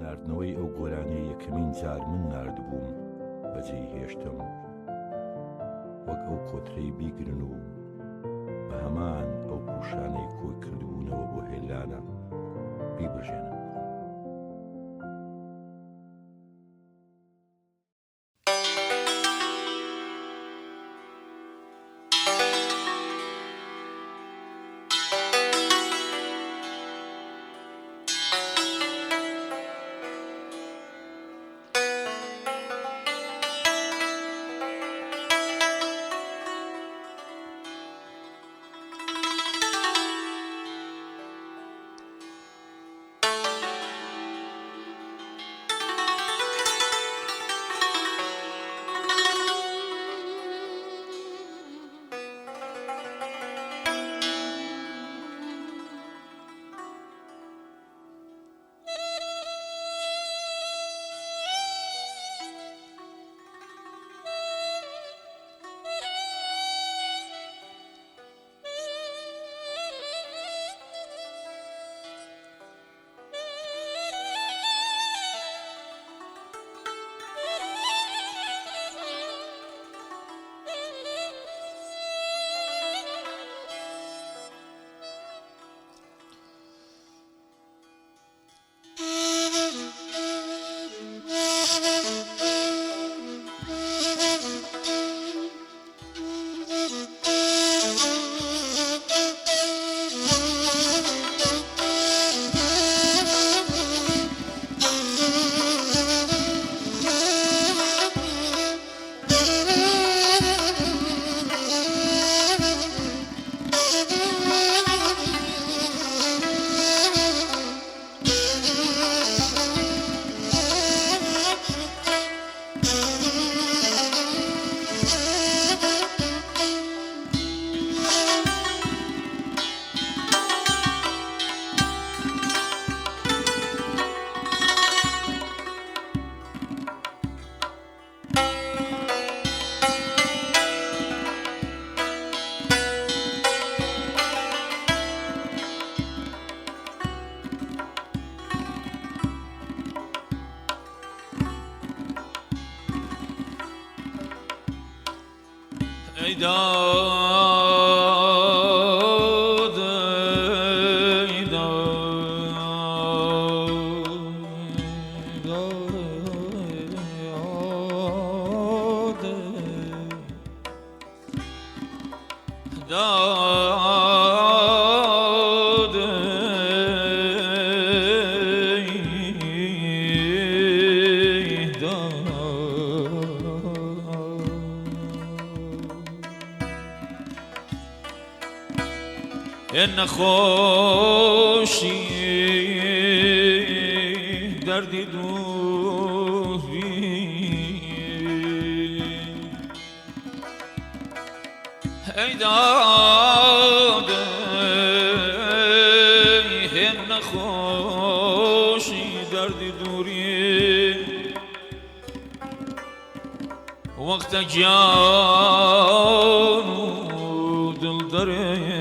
ناردنەوەی ئەو گۆرانەی یەکەمین جار من ناردبووم بەجێی هێشتم، وەک ئەو کۆترەی بیگرن و بە هەمان ئەو پوشانەی کۆی کردبوونەوە بۆ هێلانە بیبژێنم. ای داد ای نخوشی دردی دوری ای داده نخوشی دردی دوری وقت جان و دل داره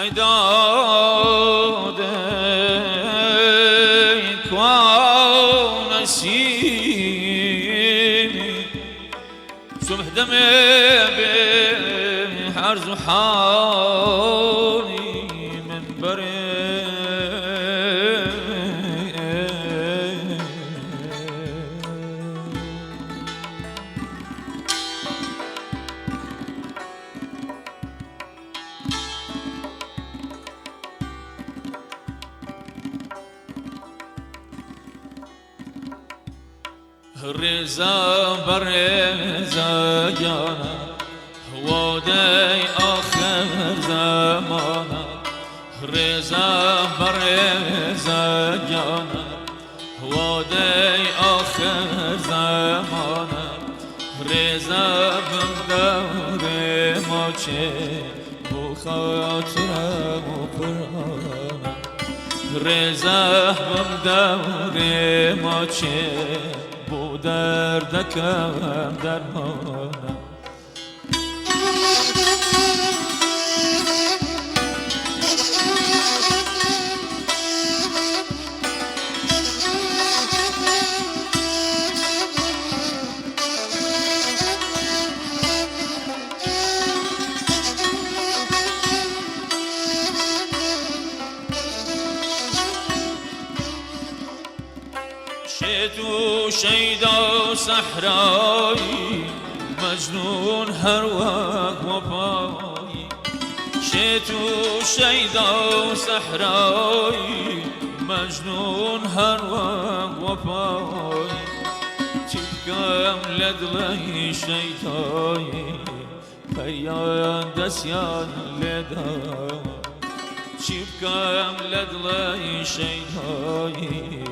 ای داده کوا نسیمی صبح دمه به حرز و حالی من بره رضا برضا جانا وادي آخر زمانا رضا برضا جانا وادي آخر زمانا رضا بمدور ما چه بخاطرم و قرآنم رضا بمدور ما چه بو دردکم درمانم تو شیدا صحرایی مجنون هر وقت و پایی تو شیدا صحرایی مجنون هر وقت و پایی تبکم لدلی شیدایی پیان دستیان لدایی تبکم لدلی شیدایی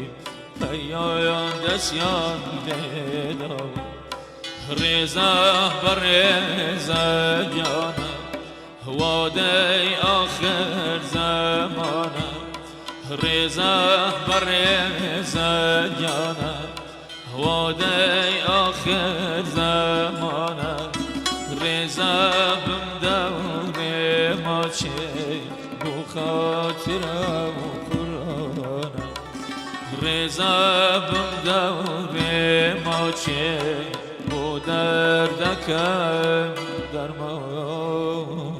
پیان دستیان لیدا رضا برضا جانا وادی آخر زمانا رضا برضا جانا وادی آخر زمانا رضا بمدور ما چه بخاطرم و قرآنم رضا بمدور ما چه بو دردکم درمانم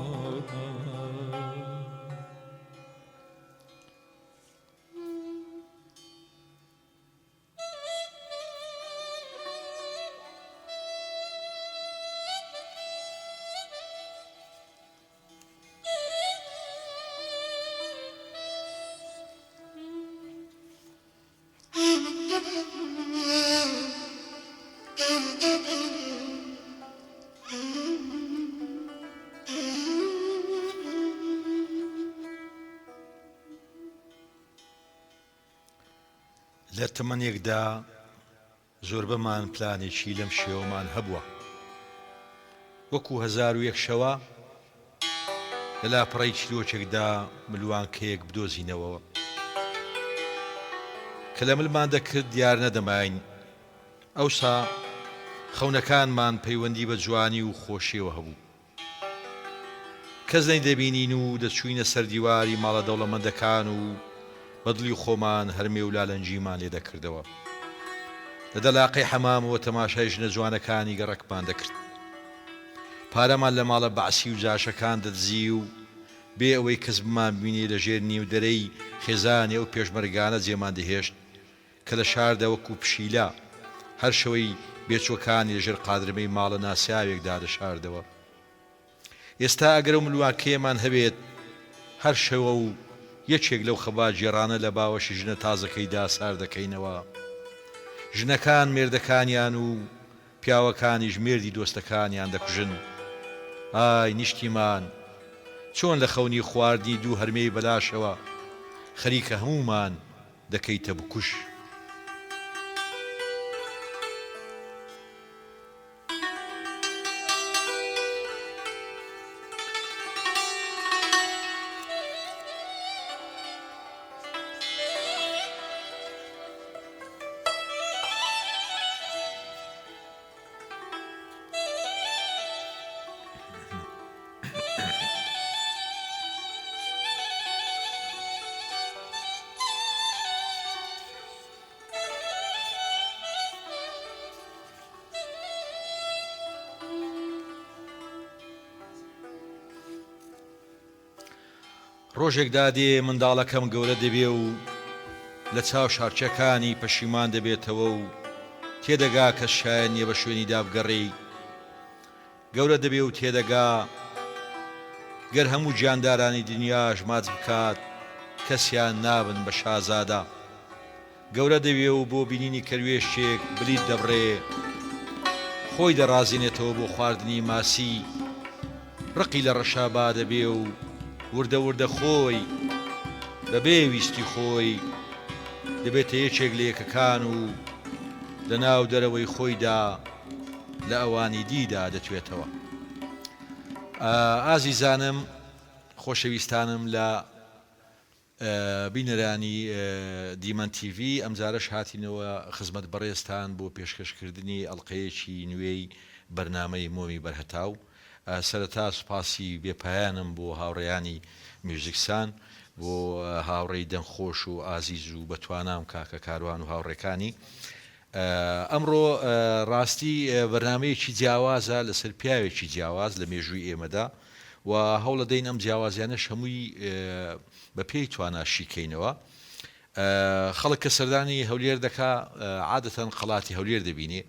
لە تەمەنێکدا زۆربەمان پلانێکی لەم شێوەمان هەبووە وەکو 1001 شەوە لە لاپەڕەی چیرۆکێکدا ملوانکەیەک بدۆزینەوە کە لە ملمان دەکرد دیار نەدەماین ئەوسا خەونەکانمان پەیوەندی بە جوانی و خۆشیەوە هەبوو کەس نەیدەبینین و دەچووینە سەر دیواری ماڵە دەوڵەمەندەکان و بەدڵی خۆمان هەرمێ و لالەنجیمان لێ دەکردەوە لە دەلاقەی حەمامەوە تەماشای ژنە جوانەکانی گەڕەکمان دەکرد پارەمان لە ماڵە بەعسی و جاشەکان دەدزی و بێ ئەوەی کەس بمان بینێ لە ژێر نیودەرەی خێزانی ئەو پێشمەرگانە جێمان دەهێشت کە لە شاردا وەکو پشیلە هەر شەوەی بێچۆکانی لەژێر قادرمەی ماڵە ناسیاوێکدا دەشاردەوە ئێستا ئەگەر ئەو ملوانکەیەمان هەبێت هەر شەوە و یەکێک لەو خەبا جێرانە لە باوەشی ژنە تازەکەیدا سار دەکەینەوە ژنەکان مێردەکانیان و پیاوەکانیش مێردی دۆستەکانیان دەکوژن ئای نیشتیمان چۆن لە خەونی خواردنی دوو هەرمەی بەلاشەوە خەریکە هەمومان دەکەیتە بکوش ڕۆژێکدا دێ منداڵەکەم گەورە دەبێ و لە چاو شارچەکانی پەشیمان دەبێتەوە و تێدەگا کە شایەن نییە بە شوێنی دابگەڕی گەورە دەبێ و تێدەگا گەر هەموو گیاندارانی دنیاش ماچ بکات کەسیان نابن بە شازادە گەورە دەوێ و بۆ بینینی کەروێشێک بلیت دەبڕێ خۆی دەڕازێنێتەوە بۆ خواردنی ماسی ڕقی لە ڕەشابا دەبێ و وردە وردە خۆی بەبێ ویستی خۆی دەبێتە یەکێک لە یەکەکان و لە ناو دەرەوەی خۆیدا لە ئەوانی دیدا دەتوێتەوە. ئازیزانم خۆشەویستانم لە بینەرانی دیمەن تیV ئەمجارەش هاتینەوە خزمەت بەڕێزتان بۆ پێشکەشکردنی ئەڵلقەیەکی نوێی بەرنامەی مۆمی بەرهەتاو. سەرەتا سوپاسی بێپایانم بۆ هاوڕێیانی میوزیکسان بۆ هاوڕێی دەنگخۆش و ئازیز و بەتوانام کاکە کاروان و هاوڕێکانی. ئەمڕۆ ڕاستی بەرنمەیەکی جیاوازە لەسەر پیاوێکی جیاواز لە مێژووی ئێمەدا و هەوڵە دەین ئەم جیاوازیانەش هەمووی بە پێی تواناشیکەینەوە. خەڵک کە سەردانی هەولێر دەکا عادەتەن قەڵاتی هەولێر دەبینێ،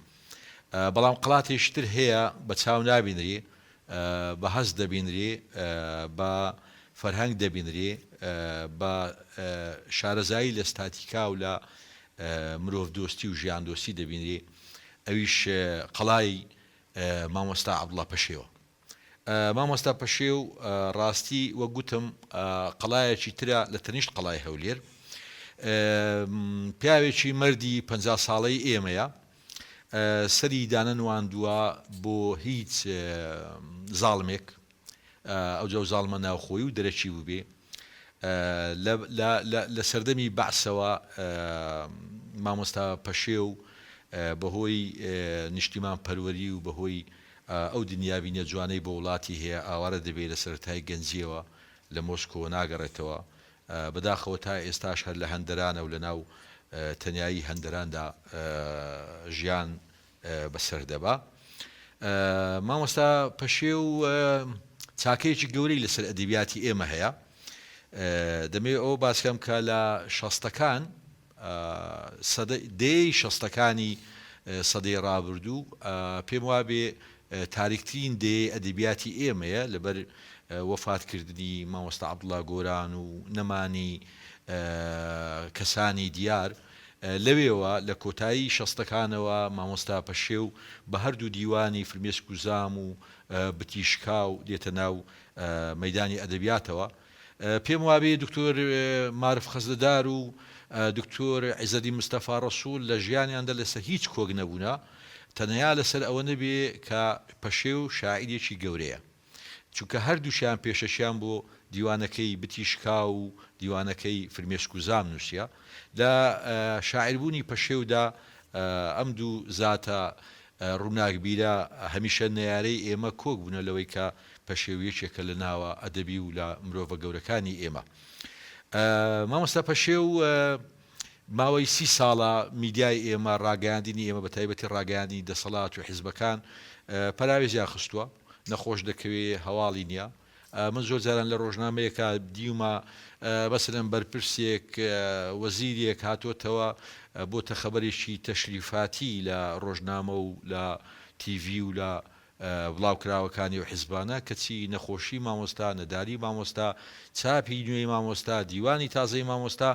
بەڵام قەڵاتێشتر هەیە بە چاو نابینری، بە هەست دەبینری، بە فەرهەنگ دەبینری، بە شارەزایی لە ستاتیکا و لە مرۆڤ دۆستی و ژیان دۆستی دەبینری. ئەویش قەڵای مامۆستا عەبدوڵڵا پەشێوە. مامۆستا پەشێو ڕاستی وە گوتم قەڵایەکی ترە لە تەنیشت قەڵای هەولێر. پیاوێکی مەردی 50 ساڵەی ئێمەیە، سەری دانەنواندووە بۆ هیچ زاڵمێک، ئەوجا زاڵمە ناوخۆی و دەرەکی بووبێ. لە سەردەمی بەعسەوە مامۆستا پەشێو بەهۆی نیشتیمان پەروەری و بەهۆی ئەو دنیابینە جوانەی بۆ وڵاتی هەیە ئاوارە دەبێت لە سەرەتای گەنجیەوە لە مۆسکۆ ناگەڕێتەوە، بەداخەوە تا ئێستاش هەر لە هەندەرانە و لە ناو تەنایی هەندەراندا ژیان بەسەر دەبا. مامۆستا پەشێو چاکەیەکی گەورەی لەسەر ئەدەبیاتی ئێمە هەیە. دەمێ ئەو باسکەم کە لە شەستەکان دەی شەستەکانی سەدەی ڕابردوو پێم وابێ تاریکترین دێ ئەدەبیاتی ئێمەیە لەبەر وەفاتکردنی مامۆستا عەبدوڵڵا گۆران و نەمانی کەسانی دیار. لەوێەوە لە کۆتایی شەستەکانەوە مامۆستا پەشێو بە هەردوو دیوانی فرمێسک و زام و بتیشکا و دێتە ناو مەیدانی ئەدەبیاتەوە. پێم وابێ دکتۆر مارف خەزدەدار و دکتۆر عیزەدی مستەفا ڕەسوول لە ژیانیاندا لەسەر هیچ کۆک نەبوونا، تەنیا لەسەر ئەوە نەبێ کە پەشێو شاعیرێکی گەورەیە، چونکە هەردووشیان پێشەشیان بۆ دیوانەکەی بتیشکا و دیوانەکەی فرمێسک و زام نووسە. لە شاعیربوونی پەشێودا ئەم دوو زاتە ڕووناکبیرە هەمیشە نەیارەی ئێمە کۆک بوونە لەوەی کە پەشێویەکێکە لە ناوە ئەدەبی و لە مرۆڤە گەورەکانی ئێمە. مامۆستا پەشێو ماوەی 30 ساڵە میدیای ئێمە ڕاگەیاندنی ئێمە بە تایبەتی ڕاگەیاندنی دەسەڵات و حیزبەکان پەراوێزیان خستووە، نەخۆش دەکەوێ هەواڵی نییە. من زۆر جاران لە ڕۆژنامەیەکە دیومە بەسەرەن بەرپرسێک وەزیرێک هاتوۆتەوە بۆتە خەبەرێکی تەشریفاتی لە ڕۆژنامە و لە تیڤ و لە بڵاوکراوەکانی و حیزبانە کەچی نەخۆشی مامۆستا، نەداری مامۆستا، چاپی نوێی مامۆستا، دیوانی تازەی مامۆستا،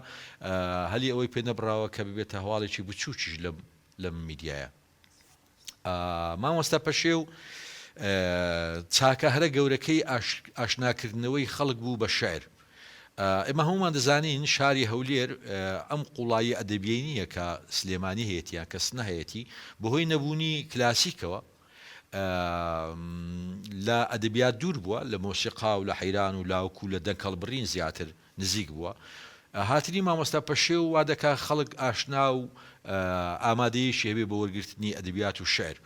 هەلی ئەوەی پێ نەبراوە کە ببێتە هەواڵێکی بچووکیش لەم میدیایە. مامۆستا پەشێو چاکە هەرە گەورەکەی ئاشناکردنەوەی خەڵک بوو بە شعر. ئێمە هەمومان دەزانین شاری هەولێر ئەم قوڵایی ئەدەبیەی نییە کە سلێمانی هەیەتیان کەس نەهەیەتی بەهۆی نەبوونی کلاسیکەوە لە ئەدەبیات دوور بووە، لە مۆسیقا و لە حەیران و لاوکو لە دەنکەڵ بڕین زیاتر نزیک بووە. هاتنی مامۆستا پەشێو وا دەکا خەڵک ئاشنا و ئامادەی شێوێ بە وەرگرتنی ئەدەبیات و شعر.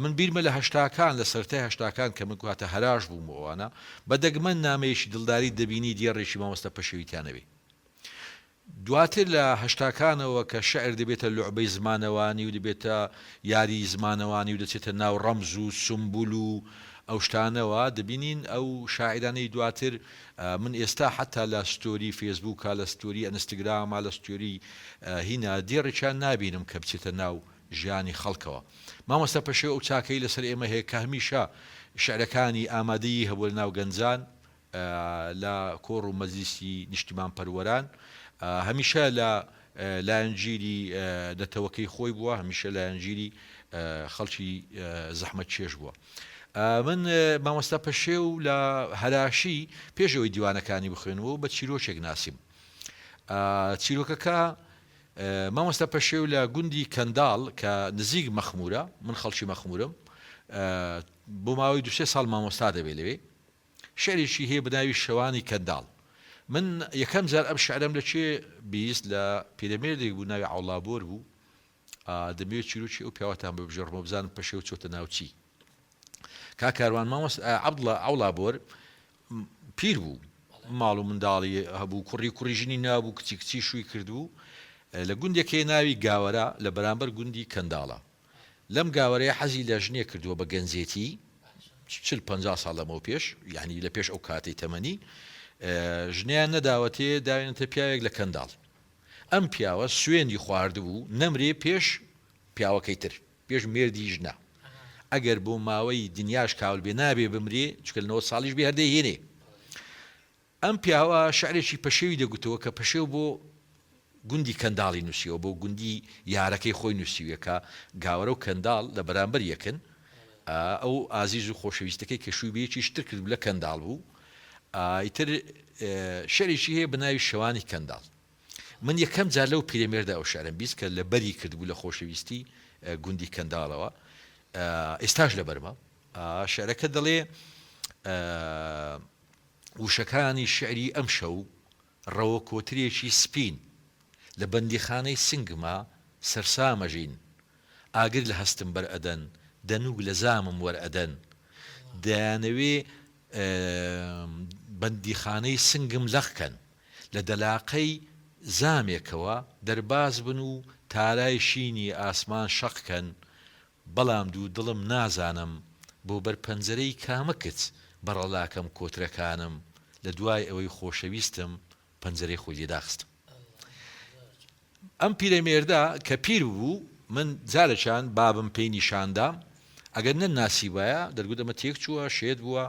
من بیرمە لە هەشتاکان لە سەرەتای هەشتاکان کە من کاتە هەراش بووم ئەوانە بە دەگمەن نامەیەشی دڵداری دەبینی دیێڕێکی مامۆستا پەشێویتیانەوێ. دواتر لە هەشتاکانەوە کە شعر دەبێتە لوعبەی زمانەوانی و دەبێتە یاری زمانەوانی و دەچێتە ناو ڕەمز و سمبول و ئەو شتانەوە دەبینین ئەو شاعرانەی دواتر. من ئێستا حتا لە ستۆری فێسبووکە، لە ستۆری ئەنستگرامە، لە ستۆری هینا دیێڕێکیان نابینم کە بچێتە ناو ژیانی خەڵکەوە. مامۆستا پەشێو ئەو چاکەی لەسەر ئێمە هەیە کە هەمیشە شعرەکانی ئامادەیی هەبوو لە ناو گەنجان لە کۆڕ و مەجلیسی نیشتیمان پەروەران، هەمیشە لە لایەنگیری نەتەوەکەی خۆی بووە هەمیشە لایەنگیری خەڵکی زەحمەت چێژ بووە. من مامۆستا پەشێو لە هەراشی پێشەوەی دیوانەکانی بخوێنەوە بە چیرۆکێک ناسیم. چیرۆکەکە مامۆستا پەشێو لە گوندی کەنداڵ کە نزیک مەخمورە، من خەڵکی مەخمورم، بۆ ماوەی 2-3 ساڵ مامۆستا دەبێت لەوێ. شعرێکی هەیە بەناوی شەوانی کەنداڵ. من یەکەم جار ئەم شعرم لە چێ بیست لە پیرەمێردێک بوو ناوی عەوڵابۆر بوو. دەمەوێت چیرۆکی ئەو پیاوەتان ببژێڕمەوە بزانم پەشێو چۆتە ناو چی. کاکاروان عەبدوڵڵا عەوڵابۆر پیر بوو، ماڵ و منداڵی هەبوو، کوڕی ژنی نابوو، کچی شووی کردبوو لە گوندێکی ناوی گاوەرە لە بەرامبەر گوندی کەنداڵە. لەم گاوەرەیە حەزی لە ژنێ کردووە بە گەنجێتی 40-50 ساڵ لەمەوە پێش، یعنی لە پێش ئەو کاتەی تەمەنی ژنیان نەداوەتێ داوێنێتە پیاوێک لە کەنداڵ. ئەم پیاوە سوێندی خواردبوو نەمرێ پێش پیاوەکەی تر، پێش مێردی ژنە. ئەگەر بۆ ماوەی دنیاش کاول بێ نابێ بمرێ چکە 90 ساڵیش بێ هەردەی هێنێ. ئەم پیاوە شعرێکی پەشێوی دەگوتەوە کە پەشێو بۆ گوندی کەنداڵی نووسیەوە، بۆ گوندی یارەکەی خۆی نووسیوە کە گاوەرە و کەنداڵ لە بەرامبەر یەکن. ئەو ئازیز و خۆشەویستەکەی کە شووی بەیەکی شتر کرد لە کەنداڵ بوو. ئیتر شعرێکی هەیە بەناوی شەوانی کەنداڵ. من یەکەم جار لەو پیرەمێردا ئەو شعرم بیست کە لە بەری کردبوو لە خۆشەویستی گوندی کەنداڵەوە. ئێستاش لە بەرمە. شعرەکە دەڵێ وشەکانی شعری ئەم شەو ڕەوە کۆترێکی سپین لە بەندیخانەی سنگما سەرسامەژین، ئاگر لە هەستم بەرئەدەن دەنووگ لە زامم وەرئەدەن، دەیانەوێ بەندیخانەی سنگم لەخکەن، لە دەلاقەی زامێکەوە دەرباز بن و تارای شینی ئاسمان شەقکەن، بەڵام دوو دڵم نازانم بۆ بەر پەنجەرەی کامە کچ بەڕەڵاکەم کۆترەکانم، لە دوای ئەوەی خۆشەویستم پەنجەرەی خۆی لێداخستم. ئەم پیرەمێردا کە پیر بوو، من جارێکیان بابم پێی نیشاندا، ئەگەر نەناسی وایە دەرگوت ئەمە تێک چووە شێت بووە،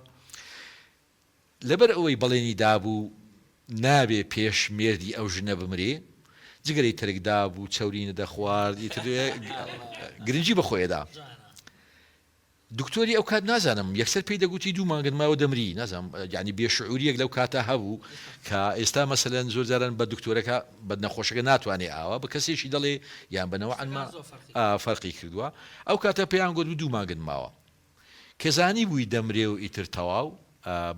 لەبەر ئەوەی بەڵێنی دابوو نابێ پێش مێردی ئەو ژنە بمرێ، جگەرەی تەرکدا بوو چەوری نەدەخوارد، گرنگی بەخۆیەدا. دکتۆری ئەو کات نازانم یەکسەر پێی دەگوتی 2 مانگت ماوە دەمری، نازانم یعنی بێشعوریەک لەو کاتە هەبوو کە ئێستا مەسەلەن زۆر جاران بە دکتۆرەکە بە نەخۆشەکە ناتوانێ ئاوا بە کەسێکی دەڵێ یان بنەوە ئەنما فەرقی کردووە. ئەو کاتە پێیان گوت 2 مانگت ماوە، کەزانی بووی دەمرێ و ئیتر تەواو.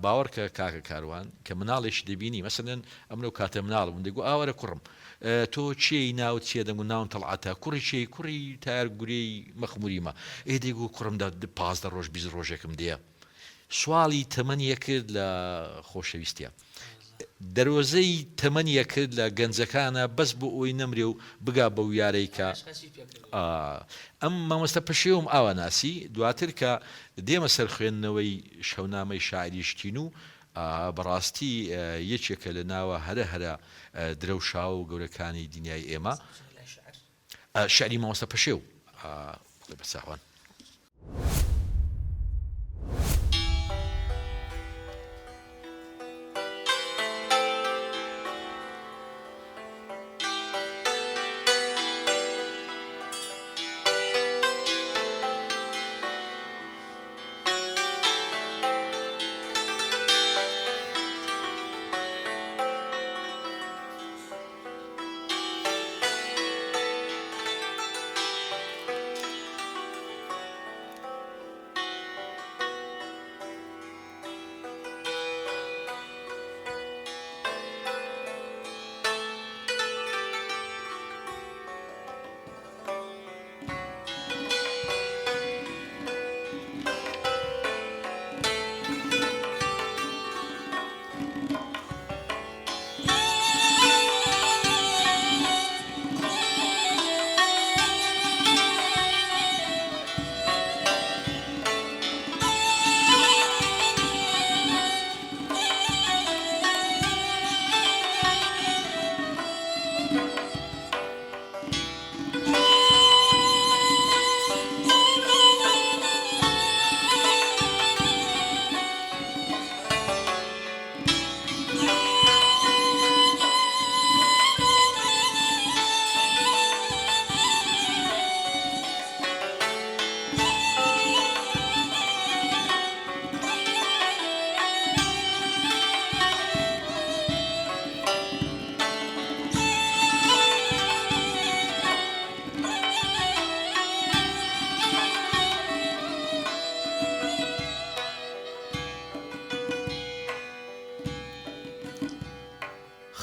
باوەڕکە کاکە کاروان کە مناڵێکی دەبینی مەسەلەن ئەمرە کاتە مناڵ بوون دەگو ئاوەرە کوڕم تۆ چێی ناوت چێ دەنگ و ناون تەڵعاتە کوڕی چێی کوڕی تار گورەی مەخموریمە ئێدەیگو کوڕمدا 15 ڕۆژ 20 ڕۆژێکم دێ. سواڵی تەمەنیە کرد لە خۆشەویستیە، دەرۆزەی تەمەنیە کرد لە گەنجەکانە بەس بۆ ئەوی نەمرێ و بگا بە ویارەی کە ئەم مامۆستا پەشێوم ئاوا ناسی. دواتر کە دێمە سەر خوێندنەوەی شەونامەی شاعری شتین و بەڕاستی یەکێکە لە ناوە هەرە درەوشا و گەورەکانی دنیای ئێمە شعری مامۆستا پەشێو بەساوان.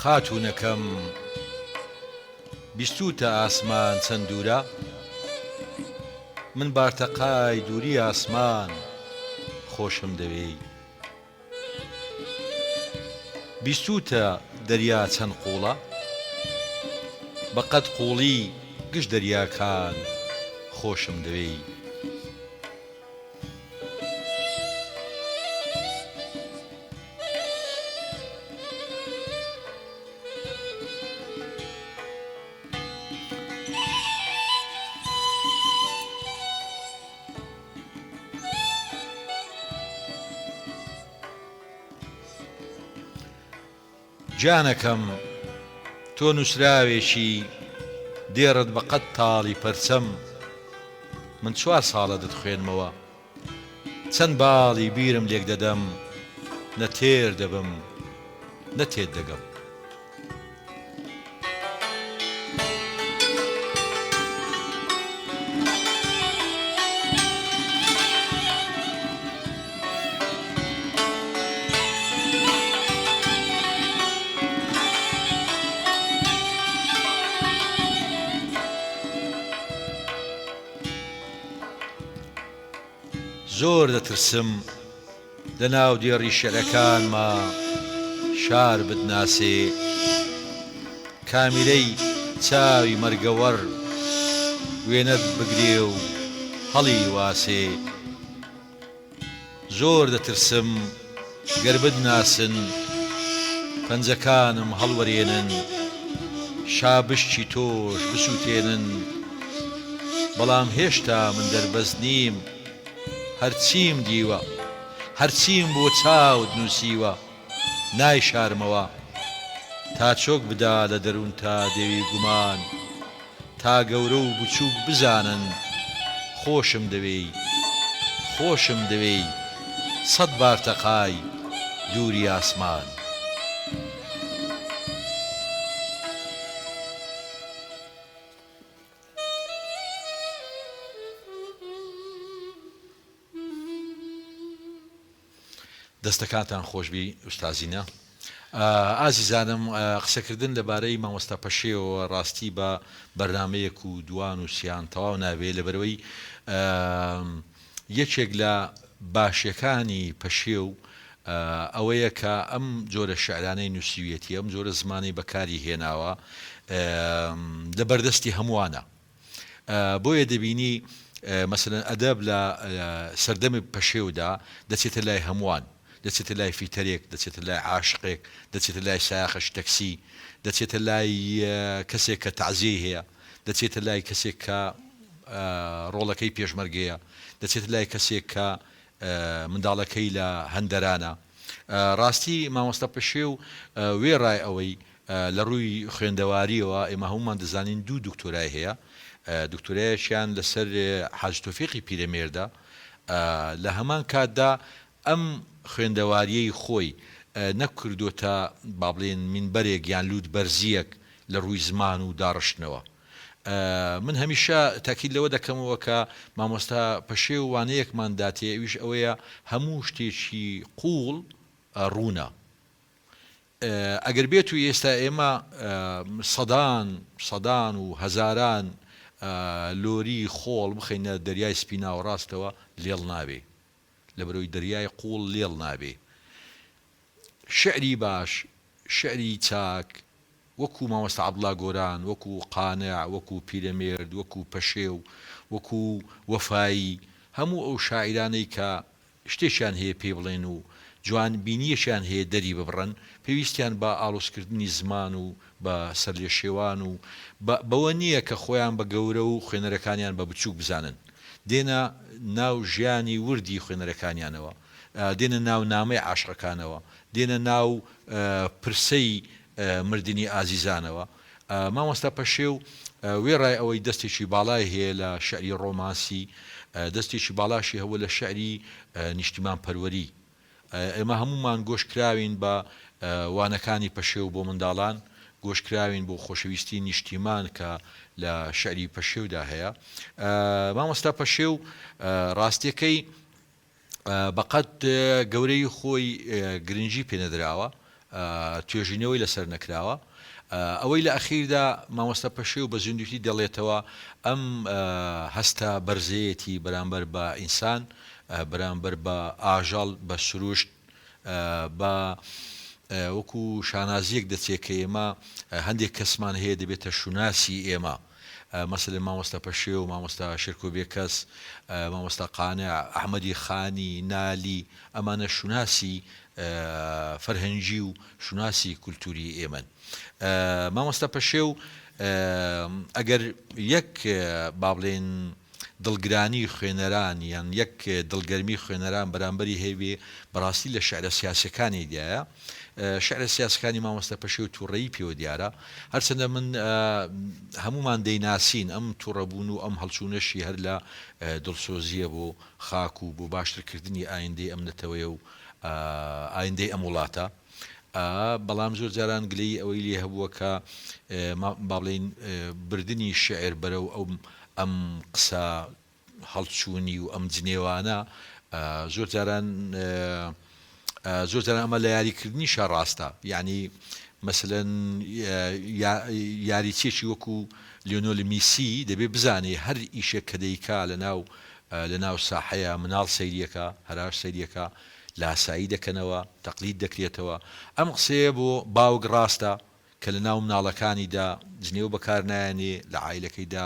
خاتوونەکەم بیستوتە ئاسمان چەند دوورە من بارتەقای دووری ئاسمان خۆشم دەوێی بیستوتە دەریا چەند قوڵە بەقەد قوڵی گشت دەریاکان خۆشم دەوێی جانەکەم تۆ نووسراوێکی دێڕت بەقەد تاڵی پەرچەم من 4 ساڵە دەتخوێنمەوە چەند باڵی بیرم لێک دەدەم نە تێر دەبم نە تێت دەگەم زۆر دەترسم لە ناو دێڕی شێعرەکانما شار بدناسێ کامیرەی چاوی مەرگەوەڕ وێنەت بگرێ و هەڵی واسێ زۆر دەترسم گەر بدناسن پەنجەکانم هەڵوەرێنن شابشتی تۆش بسووتێنن بەڵام هێشتا من دەربەز نیم هەرچیم دیوە هەرچیم بۆ چاوت نووسیوە نای شارمەوە تا چۆک بدا لە دەروون تا دێوی گومان تا گەورە و بچووک بزانن خۆشم دەوێی خۆشم دەوێی 100 بارتەقای دووری ئاسمان دەستەکانتان خۆشبی ئوستازینە ئازیزانم قسەکردن لەبارەی مامۆستا پەشێەوە ڕاستی بە بەرنمەیەک و دوان و سیان تەواو نابێت لەبەرەوەی یەکێک لە باشیەکانی پەشێ و ئەوەیە کە ئەم جۆرە شعرانەی نووسیویەتی ئەم جۆرە زمانی بەکاری هێناوە لە بەردەستی هەمووانە بۆیە دەبینی مەسەلەن ئەدەب لە سەردەمی پەشێودا دەچێتە لای هەمووان دەچێتە لای فیتەرێک دەچێتە لای عاشقێک دەچێتە لای سایەخش تەکسی دەچێتە لای کەسێک کە تعزیە هەیە دەچێتە لای کەسێک کە ڕۆڵەکەی پێشمەرگەیە دەچێتە لای کەسێک کە منداڵەکەی لە هەندەرانە ڕاستی مامۆستا پەشێ و وێڕای ئەوەی لە ڕووی خوێندەواریەوە ئێمە هەمومان دەزانین 2 دکتۆرای هەیە دکتۆرایشیان لەسەر حاج تۆفیقی پیرەمێردا لە هەمان کاتدا ئەم خوێندەواریەی خۆی نەکردوتە با بڵێن منبەرێک یان لوود بەرزیەک لە ڕووی زمان و داڕشتنەوە من هەمیشە تاکید لەوە دەکەمەوە کە مامۆستا پەشێ و وانەیەکمان داتێ ئەویش ئەوەیە هەموو شتێکی قوڵ ڕوونە ئەگەر بێت و ئێستا ئێمە سەدان و هەزاران لۆری خۆڵ بخەینە دەریای سپینا و ڕاستەوە لێڵ نابێ لە بەرەوەی دەریای قوڵ لێڵ نابێ شعری باش شعری چاک وەکو مامۆستا عەبدوڵڵا گۆران وەکو قانع وەکو پیرەمێرد وەکو پەشێو وەکو وەفایی هەموو ئەو شاعیرانەی کە شتێکیان هەیە پێ بڵێن و جوان بینیەشیان هەیە دەری ببڕن پێویستیان بە ئاڵۆزکردنی زمان و بە سەرلێشێوان و بەوە نییە کە خۆیان بە گەورە و خوێنەرەکانیان بە بچووک بزانن دێنە ناو ژیانی وردی خوێنەرەکانیانەوە دێنە ناو نامەی عاشقەکانەوە دێنە ناو پرسەی مردنی ئازیزانەوە مامۆستا پەشێ و وێڕای ئەوەی دەستێکی باڵای هەیە لە شعری ڕۆمانسی دەستێکی باڵاشی هەوە لە شعری نیشتیمان پەروەری ئێمە هەمومان گۆشکراوین بە وانەکانی پەشێ و بۆ منداڵان گۆشکراوین بۆ خۆشەویستی نیشتیمان کە لە شعری پەشێودا هەیە مامۆستا پەشێ و ڕاستیەکەی بەقەد گەورەی خۆی گرنگی پێنەدراوە توێژینەوەی لەسەر نەکراوە ئەوەی لە ئەخیردا مامۆستا پەشێو بە زیندوی دەڵێتەوە ئەم هەستە بەرزەیەتی بەرامبەر بە ئینسان بەرامبەر بە ئاژەڵ بە سروشت بە وەکو شانازیەک دەچێت کە ئێمە هەندێک کەسمان هەیە دەبێتە شوناسی ئێمە مثل مامۆستا پەشێو و مامۆستا شێرکۆبێکەس مامۆستا قانع ئەحمەدی خانی نالی ئەمانە شوناسی فەرهەنگی و شوناسی کولتوری ئێمەن مامۆستا پەشێو ئەگەر یەک با بڵێن دڵگرانی خوێنەران یان یەک دڵگەرمی خوێنەران بەرامبەری هەیە بەڕاستی لە شعرە سیاسەکانی دیایە شعرە سیاسەکانی مامۆستا پەشێو تووڕەیی پێوە دیارە هەرچەندە من هەمومان دەیناسین ئەم تووڕەبوون و ئەم هەڵچوونەشی هەر لە دڵسۆزیە بۆ خاک و بۆ باشترکردنی ئایندەی ئەم نەتەوەیە و ئایندەی ئەم وڵاتە بەڵام زۆر جاران گلەی ئەوەی لێ هەبووە کە با بڵێن بردننی شعر بەرەو ئەم قسە هەڵچوونی و ئەم جنێوانە زۆر جاران ئەمە لە یاریکردنی شەڕاستە یعنی مثلەن یاریچێکی وەکو لیۆنۆل میسی دەبێت بزانێ هەر ئیشێک کە دەیکا لە ناو ساحەیە مناڵ سەیریەکە هەراش سەیریەکە لاسایی دەکەنەوە تەقلید دەکرێتەوە ئەم قسەیە بۆ باوک ڕاستە کە لە ناو مناڵەکانیدا جنێو بەکار نایەنێ لە عایلەکەیدا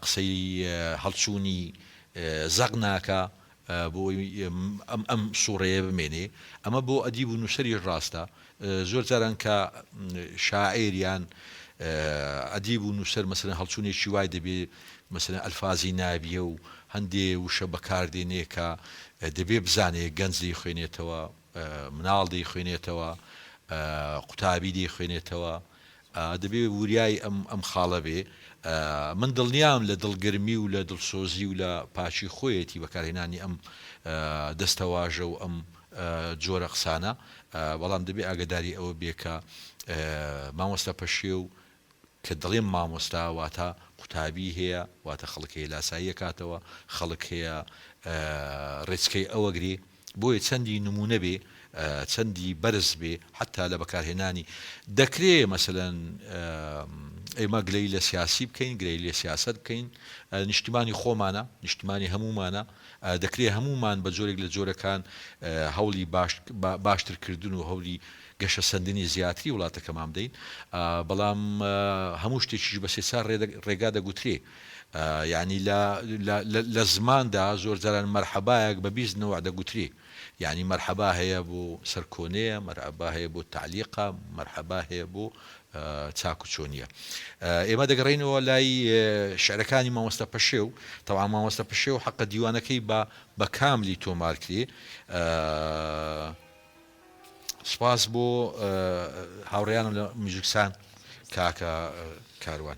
قسەی هەڵچوونی زەق ناکە بۆ ئەم سوڕەیە بمێنێ ئەمە بۆ ئەدیب و نووسری ڕاستە زۆر جاران کە شاعریان ئەدیب و نووسەر مەسەلەن هەڵچوونێکی وای دەبێ مەسەلەن ئەلفازی نابیە و هەندێ وشە بەکاردێنێ کە دەبێ بزانێ گەنج دەیخوێنێتەوە مناڵ دەیخوێنێتەوە قوتابی دەیخوێنێتەوە دەبێ وریای ئەم خاڵە بێ من دڵنیام لە دڵگرمی و لە دڵسۆزی و لە پاچی خۆیەتی بەکارهێنانی ئەم دەستەواژە و ئەم جۆرە قسانە بەڵام دەبێ ئاگداری ئەوە بێ کە مامۆستا پەشێو کە دڵێم مامۆستا واتە قوتابی هەیە واتە خەڵک هەیە لاسایی کاتەوە خەڵک هەیە ڕێچکەی ئەوەگری بۆیە چەندی نمونە بێ چەندی بەرز بێ حتا لە بەکارهێنانی دەکرێ مەسەلەن ئێمە گلەی لە سیاسی بکەین گرەی لە سیاست بکەین نیشتیمانی خۆمانە نیشتیمانی هەمومانە دەکرێت هەمومان بە جۆرێک لە جۆرەکان هەوڵی باشترکردن و هەوڵی گەشە سندنی زیاتری وڵاتەکەمان بدەین بەڵام هەموو شتێکیش بە سێسار ڕێگا دەگوترێ یعنی لە زماندا زۆر جاران مەرحەبایەک بە 20 نەوە دەگوترێ یعنی مەرحەبا هەیە بۆ سەرکۆنەیە مەرحەبا هەیە بۆ تعلیقە مەرحەبا هەیە بۆ چاک و چۆنیە ئێمە دەگەڕێنەوە لای شعرەکانی مامۆستا پەشێو تەواو مامۆستا پەشێو حەقە دیوانەکەی بە کاملی تۆمار کرێ سپاس بۆ هاوڕێیانم لە موزیکسان کاکە کاروان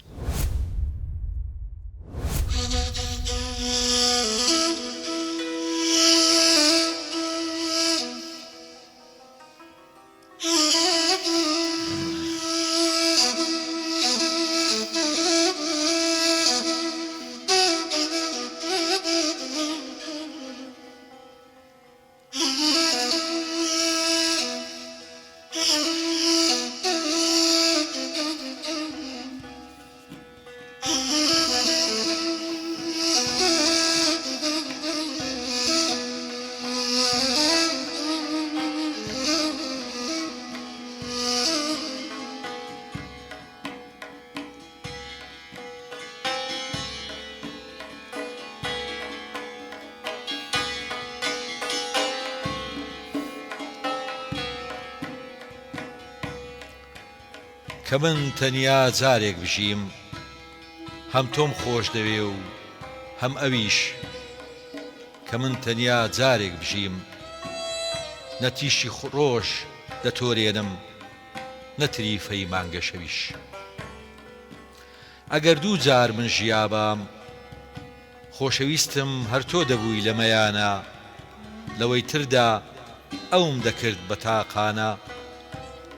کە من تەنیا جارێک بژیم هەم تۆم خۆش دەوێ و هەم ئەویش کە من تەنیا جارێک بژیم نەتیشی ڕۆژ دەتۆرێنم نەتریفەی مانگە شەویش ئەگەر دوو جار من ژیابام خۆشەویستم هەر تۆ دەبووی لە مەیانە لەوەی تردا ئەوم دەکرد بە تاقانە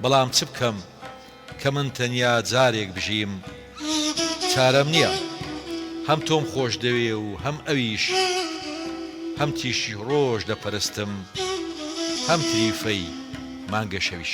بەڵام چ بکەم کە من تەنیا جارێک بژیم چارەم نییە هەم تۆم خۆش دەوێ و هەم ئەویش هەم تیشی ڕۆژ دەپەرستم هەم تریفەی مانگە شەویش.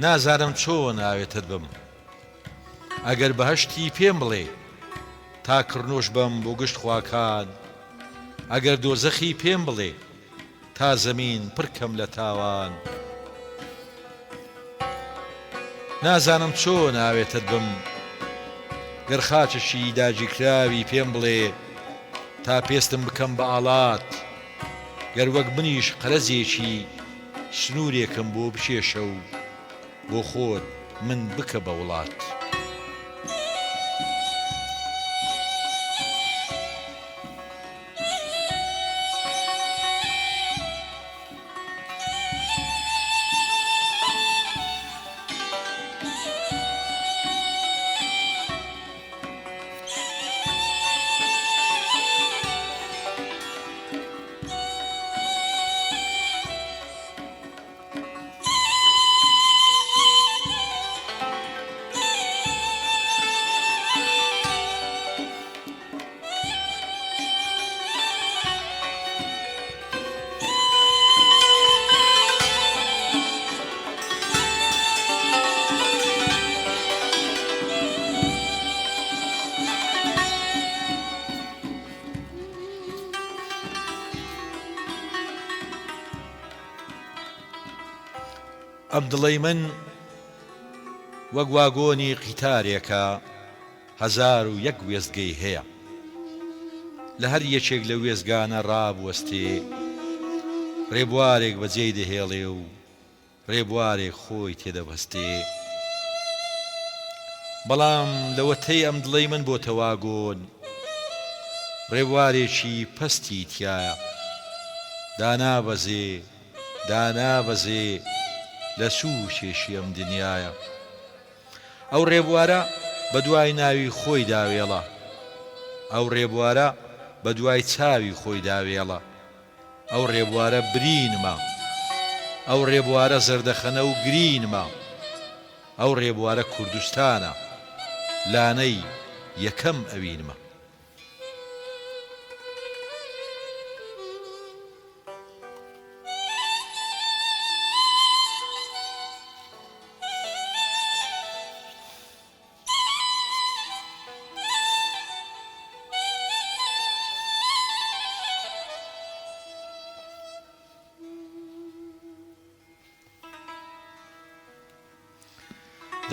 نازانم چۆن ئاوێتت بم ئەگەر بەهەشتی پێم بڵێ تا کڕنۆش بم بۆ گشت خواکان ئەگەر دۆزەخی پێم بڵێ تا زەمین پڕکەم لە تاوان نازانم چۆن ئاوێتت بم گەر خاچەشی داگیرکراوی پێم بڵێ تا پێستم بکەم بە ئاڵات گەر وەک منیش قەرەزێکی سنوورێکم بۆ بشێشە و بۆ خۆت من بکە بە وڵات ئەم دڵەی من وەک واگۆنی قیتارێکە هەزار و یەک وێستگەی هەیە لە هەر یەکێک لە وێستگانە ڕابوەستێ ڕێبوارێک بەجێی دەهێڵێ و ڕێبوارێک خۆی تێدەبەستێ بەڵام لەوەتەی ئەم دڵەی من بۆتە واگۆن ڕێبوارێکی پەستی تایە دانابەزێ دانابەزێ لە سووشێشی ئەم دنیاە ئەو ڕێبوارە بە دوای ناوی خۆی داوێڵە ئەو ڕێبوارە بە دوای چاوی خۆی داوێڵە ئەو ڕێبوارە برینمە ئەو ڕێبوارە زەردەخەنە و گرینمە ئەو ڕێبوارە کوردستانە لانەی یەکەم ئەوینمە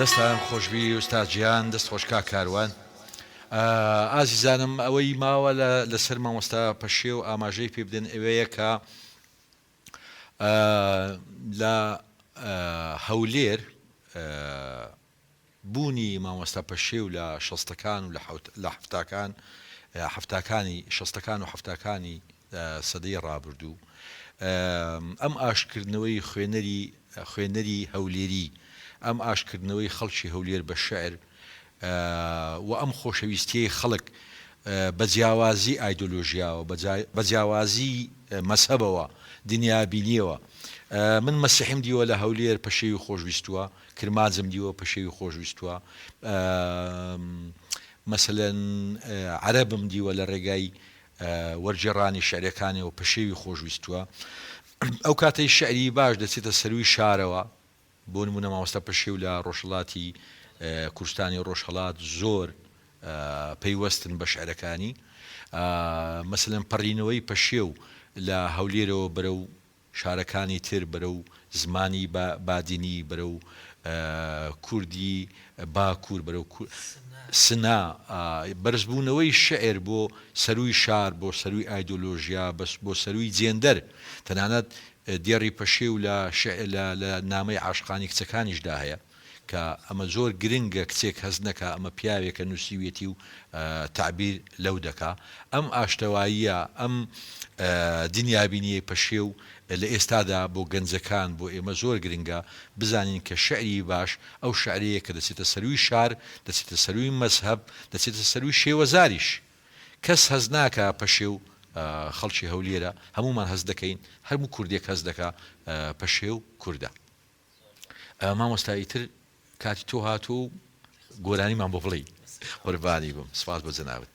دەستان خۆشبی ئوستاجیان دەست خۆشکا کاروان ئازیزانم ئەوەی ماوە لەسەر مامۆستا پەشێ و ئاماژەی پێ بدەن ئەوەیە کە لە هەولێر بوونی مامۆستا پەشێ و لە شەستەکان و لە هەفتاکانی شەستەکان و هەفتاکانی سەدەی ڕابردوو ئەم ئاشکردنەوەی خوێنەری هەولێری ئەم ئاشکردنەوەی خەڵکی هەولێر بە شەعر و ئەم خۆشەویستیەی خەڵک بە جیاوازی ئایدۆلۆژیاوە بە جیاوازی مەسەبەوە دنیابینیەوە من مەسیحیم دیوە لە هەولێر پەشێوی خۆشویستووە کرماجم دیوە پەشێوی خۆشویستووە مەسەلەن عەرەبم دیوە لە ڕێگای وەرجێڕانی شعرەکانەوە پەشێوی خۆشویستووە ئەو کاتەی شعری باش دەچێتە سەروی شارەوە بۆ نمونە مامۆستا پەشێ و لە ڕۆژهەڵاتی کوردستانی ڕۆژهەڵات زۆر پەیوەستن بە شعرەکانی مەسەلەن پەڕینەوەی پەشێ و لە هەولێرەوە بەرەو شارەکانی تر بەرە و زمانی بادینی بەرە و کوردی باکوور بەرە و سنا بەرزبوونەوەی شعر بۆ سەروی شار بۆ سەروی ئایدۆلۆژیا بۆ سەروی جێندەر تەنانەت دیێڕی پەشێ و لە نامەی عاشقانی کچەکانیشدا هەیە کە ئەمە زۆر گرنگە کچێک هەز نەکە ئەمە پیاوێکە نووسیوێتی و تعبیر لەو دەکا ئەم ئاشتەواییە ئەم دنیابینیەی پەشێ و لە ئێستادا بۆ گەنجەکان بۆ ئێمە زۆر گرنگە بزانین کە شعری باش ئەو شعرەیە کە دەچێتە سەروی شار دەچێتە سەروی مەزهەب دەچێتە سەروی شێوەزاریش کەس هەز ناکە پەشێ و خەڵکی هەولێرە هەمومان هەز دەکەین هەرموو کوردێک هەز دەکا پەشێ و کووردە مامۆستایی تر کاتی تۆ هاتوو و گۆرانیمان بۆ بڵێ قوربانی بم سپاس بۆ جەنابەت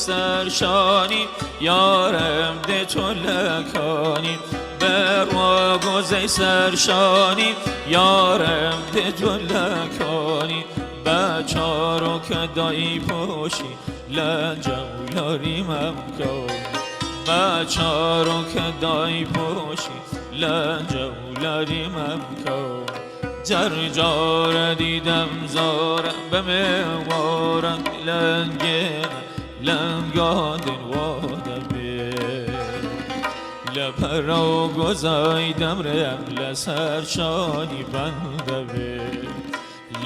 سرشانی یارم ده تو لکانی بروا گوزه سرشانی یارم ده تو لکانی بچارو که دایی پوشی لنجولاری ممکانی بچارو که دایی پوشی لنجولاری ممکانی جرجار دیدم زارم به موارم لنگه لنگادن وادبی لپرو گزایدم رم لسرشانی بندبی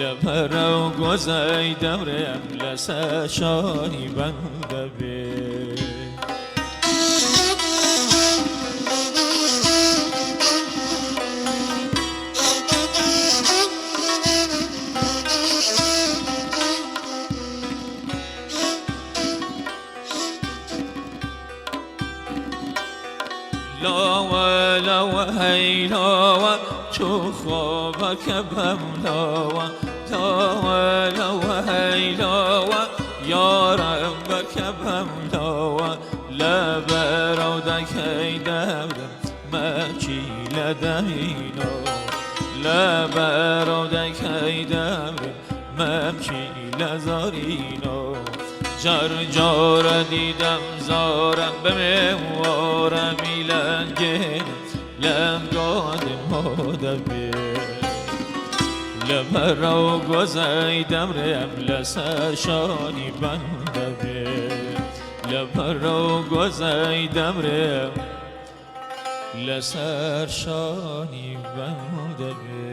لپرو گزایدم رم لسرشانی بندبی لاوه لاوه هی لاوه چو خوابک بم لاوه لاوه لاوه هی لاوه یارم بکبم لاوه لبرو دکی دورم مچی لدهینو لبرو دکی دورم مچی لزارینو جار جار دیدم زارم به موارم لنگه لنگاد مادبه لبرو گزایدم رم لسرشانی بندبه لبرو گزایدم رم لسرشانی بندبه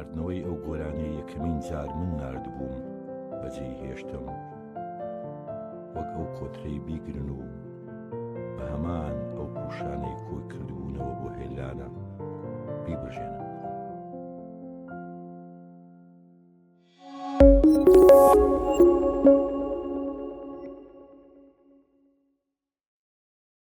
نردنەوەی ئەو گۆرانەی یەکەمین جار من نردبووم بەجێی هێشتم وەک ئەو کۆترەی بیگرن و بە هەمان ئەو پوشانەی کۆی کردبوونەوە بۆ هێلانە بیبژێنە